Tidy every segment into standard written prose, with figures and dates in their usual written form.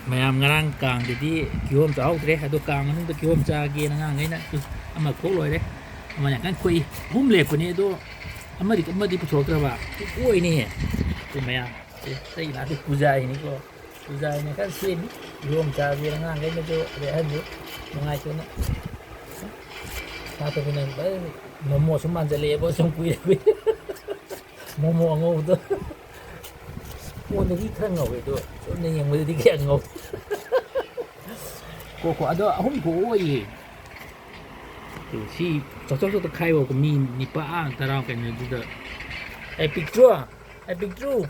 mayam ngarang kang jadi Kihom jauh deh aduh kang itu Kihom jagi nang ngai na ama kok loy deh ama yang kan koi lek ko ni itu ama di pucuk ba koi ni tu mayam tei na tu puja ini ko puja ini kan sin Kihom jagi nang ngai na tu de anu ngai tu na satu pinang ba momo suman jale bo song kui momo ngau tu 오늘이 그런 거 왜도 오늘 영물들이 그냥 거 고고 아도 홈 고이 시 저쪽도 카이고 미 니빠 따라오 겠는데 에픽 드루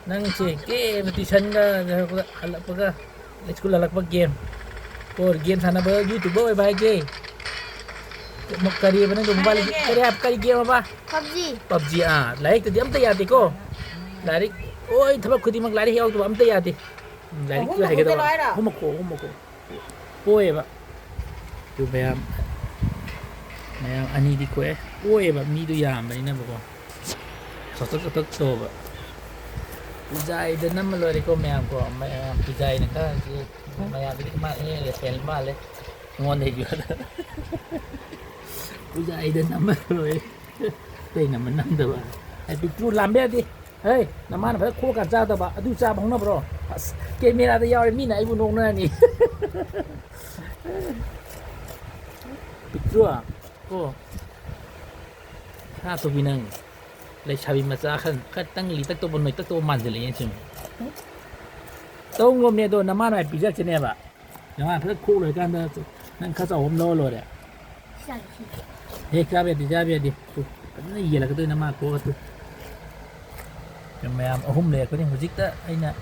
nangsi game tuition ka alak pa ka let's go lalak pa game or game sana ba youtube ba ba game magkari ba nang gumbal kari ap kari game ba PUBG like to diam tayati ko like ôi thằng cứ đi mang lái đi heo tụi ấm tây à thì lái đi lại cái đó không một cổ ôi bạn tụi bé anh đi quê ôi bạn mi tụi giàm vậy nè bà con sọt sô bạn dài đến năm rồi đi cô mẹ của mẹ dài này các mẹ đi mà là tiền mà lấy ngon này chưa dài đến năm rồi đây là mình năm rồi bạn bị chú làm biết đi hey, nama apa? Kau kerja tu ba? Aduh, cah bang na bro. Kamera tu yang ni na ibu nong na ni. Betul ah. Oh, ha tu binang. Lei cabi macam kan tang li tak tu bon tak tu manjil ni cuma. Tahu ngom ni tu nama apa? Pizza cene ba? Nama apa? Kau le kan tu. Nang kasa om lo le. Hei, cabi di. Tu, ni ia lah tu nama kau tu. Mayam ahum le ko ni hujik ta aina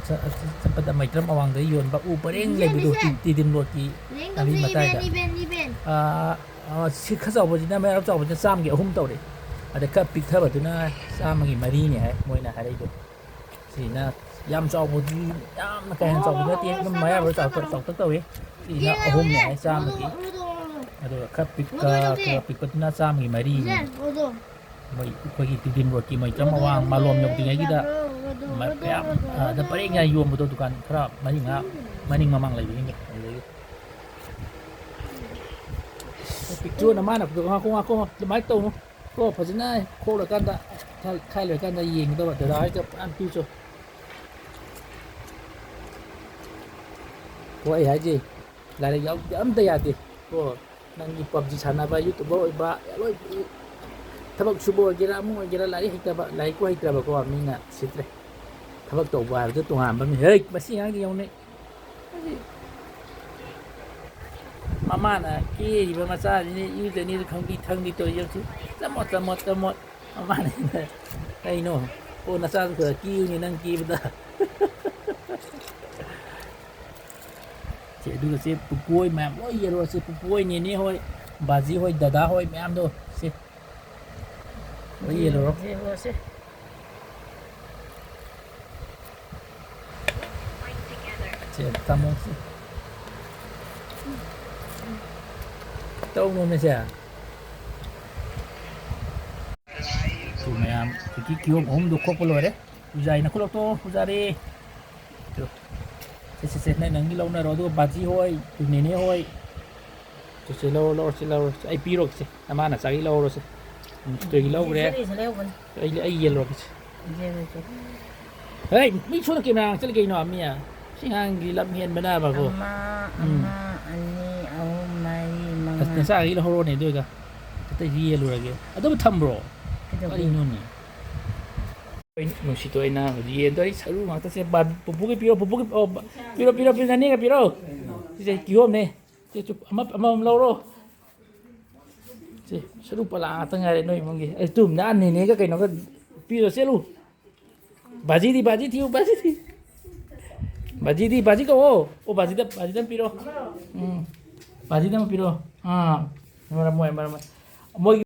sempat mai tram awang dai yon ba u pareng le bidu ti dim lo ki abi matai da si khazaw bo jina mai raw bo sam gi ahum taw de ada ka pik tha ba tu na sam gi mari ni hai moi na hai do si na yam chaw bo ji yam na kan chaw bo na ti nam mai ba chaw tak taw e si na ahum ni hai sam gi ada ka pik pa tu na sam gi mari ni mai pagi tidim roti mai tram awang malom nyok tingai kita mai pam da pare nga yom betul tu kan khara maning mamang lai ni picture na mana ko ko mai to ko phajina ko la kan da khai le kan da yeng da ba da ai ka an pi cho ko ai haji la le yau am da ya ti ko nang ni PUBG sana ba youtube ba loi tabak subuh jira mu jira lari hita ba lai ko hita ba ko minga sitre tabak to ba tu tuhan ba mi hei basi yang di yang ni mama na ki di ba masa ni yu de ni khang di to yang si samot mama ni ai no ko na sa ko ki ni nang ki ba che du se pukoi ma oi yero se pukoi ni hoi baji hoi dada hoi mam do se iya loh. Cek kamu sih. Tahu nggak sih? Tuh mayam, kita Kihom om dukok puluh deh. Ujai nak kulok tuh, ujari. Tuh, sesi nai nangi lau na rodo baji hoi, tuh nene hoi. Tuh selo, ai pirok sih, nama anak sagi lau sih. Tôi lâu rồi ai yellow cái hey mi chua cái nào chơi cái nào mi à xin hàng gì làm hiền bên nào bà cô ama ani au mai mang cái sao cái là horo này đôi cả cái yellow rồi kìa à đâu thầm bro cái gì nữa nè mình chỉ tôi na gì tôi sao mà ta sẽ bàn bố cái piro này cái piro cái Kihom này cái chụp ama lâu rồi seru pala tengah ada noi mangi. Tu na ni ka kaino ka piro selu. Baji di. Baji ko baji da piro. Baji da piro. Mara mo.